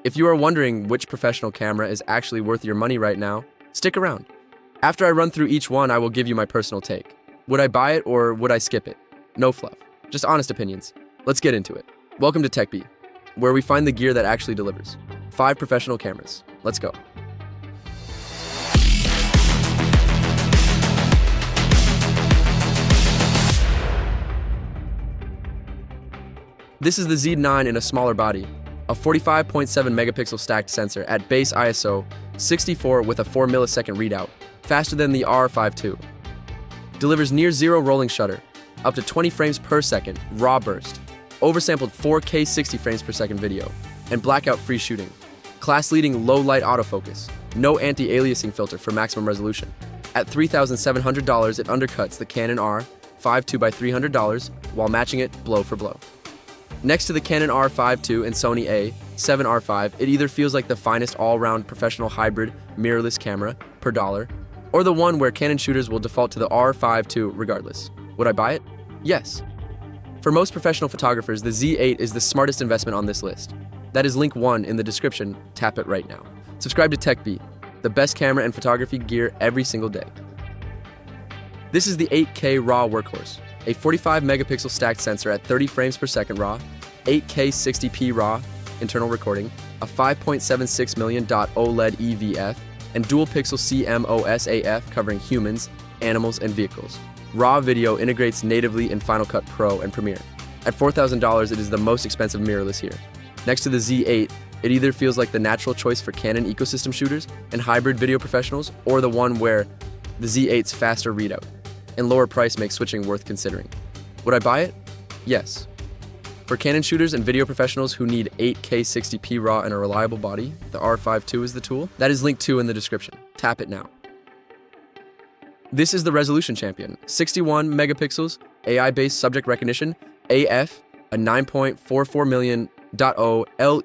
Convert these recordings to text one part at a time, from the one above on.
If you are wondering which professional camera is actually worth your money right now, stick around. After I run through each one, I will give you my personal take. Would I buy it or would I skip it? No fluff, just honest opinions. Let's get into it. Welcome to TechBee, where we find the gear that actually delivers. 5 professional cameras. Let's go. This is the Z9 in a smaller body, a 45.7 megapixel stacked sensor at base ISO 64 with a 4 millisecond readout, faster than the R5 II. Delivers near zero rolling shutter, up to 20 frames per second, raw burst, oversampled 4K 60 frames per second video, and blackout-free shooting. Class-leading low-light autofocus, no anti-aliasing filter for maximum resolution. At $3,700, it undercuts the Canon R5 II by $300 while matching it blow for blow. Next to the Canon R5 II and Sony A7R V, it either feels like the finest all-round professional hybrid mirrorless camera per dollar, or the one where Canon shooters will default to the R5 II regardless. Would I buy it? Yes. For most professional photographers, the Z8 is the smartest investment on this list. That is link 1 in the description. Tap it right now. Subscribe to TechBee, the best camera and photography gear every single day. This is the 8K RAW workhorse, a 45 megapixel stacked sensor at 30 frames per second RAW, 8K 60p RAW internal recording, a 5.76 million OLED EVF, and dual pixel CMOS AF covering humans, animals, and vehicles. RAW video integrates natively in Final Cut Pro and Premiere. At $4,000, it is the most expensive mirrorless here. Next to the Z8, it either feels like the natural choice for Canon ecosystem shooters and hybrid video professionals, or the one where the Z8's faster readout and lower price makes switching worth considering. Would I buy it? Yes. For Canon shooters and video professionals who need 8K 60p RAW and a reliable body, the R5 II is the tool. That is link 2 in the description. Tap it now. This is the resolution champion, 61 megapixels, AI-based subject recognition, AF, a 9.44 million OLED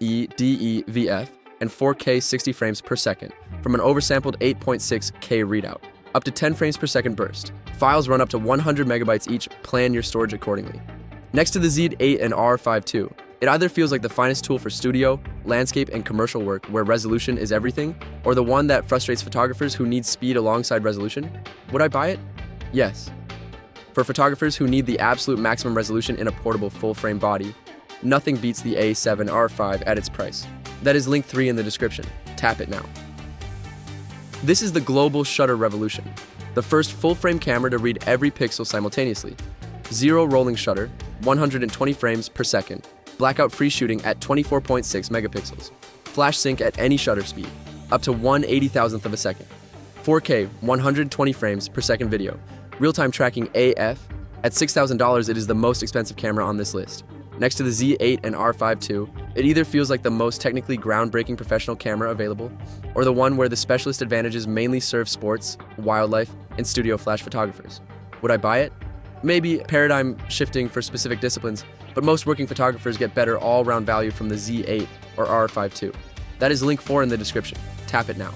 and 4K 60 frames per second from an oversampled 8.6K readout, up to 10 frames per second burst. Files run up to 100 megabytes each. Plan your storage accordingly. Next to the Z8 and R5 II, it either feels like the finest tool for studio, landscape, and commercial work where resolution is everything, or the one that frustrates photographers who need speed alongside resolution. Would I buy it? Yes. For photographers who need the absolute maximum resolution in a portable full-frame body, nothing beats the A7R V at its price. That is link 3 in the description. Tap it now. This is the global shutter revolution, the first full-frame camera to read every pixel simultaneously. Zero rolling shutter, 120 frames per second, blackout-free shooting at 24.6 megapixels, flash sync at any shutter speed, up to 1/80,000th of a second, 4K 120 frames per second video, real-time tracking AF. At $6,000, it is the most expensive camera on this list. Next to the Z8 and R5 II, it either feels like the most technically groundbreaking professional camera available, or the one where the specialist advantages mainly serve sports, wildlife, and studio flash photographers. Would I buy it? Maybe paradigm shifting for specific disciplines, but most working photographers get better all-round value from the Z8 or R5 II. That is link 4 in the description. Tap it now.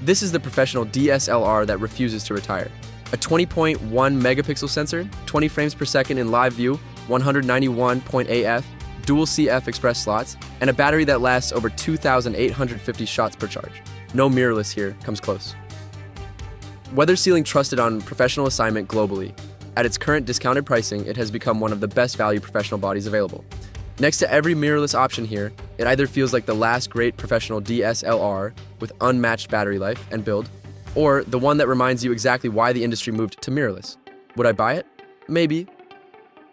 This is the professional DSLR that refuses to retire. A 20.1 megapixel sensor, 20 frames per second in live view, 191 AF, dual CF express slots, and a battery that lasts over 2,850 shots per charge. No mirrorless here comes close. Weather sealing trusted on professional assignment globally. At its current discounted pricing, it has become one of the best value professional bodies available. Next to every mirrorless option here, it either feels like the last great professional DSLR with unmatched battery life and build, or the one that reminds you exactly why the industry moved to mirrorless. Would I buy it? Maybe.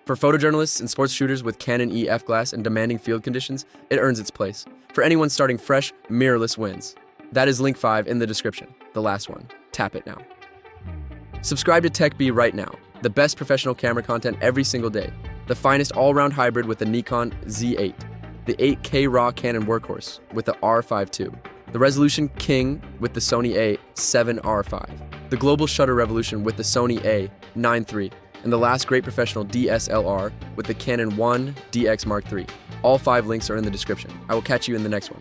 For photojournalists and sports shooters with Canon EF glass and demanding field conditions, it earns its place. For anyone starting fresh, mirrorless wins. That is link 5 in the description, the last one. Tap it now. Subscribe to TechBee right now, the best professional camera content every single day, the finest all-round hybrid with the Nikon Z8, the 8K RAW Canon workhorse with the R5 II, the resolution king with the Sony A7R V, the global shutter revolution with the Sony A9 III, and the last great professional DSLR with the Canon 1DX Mark III. All 5 links are in the description. I will catch you in the next one.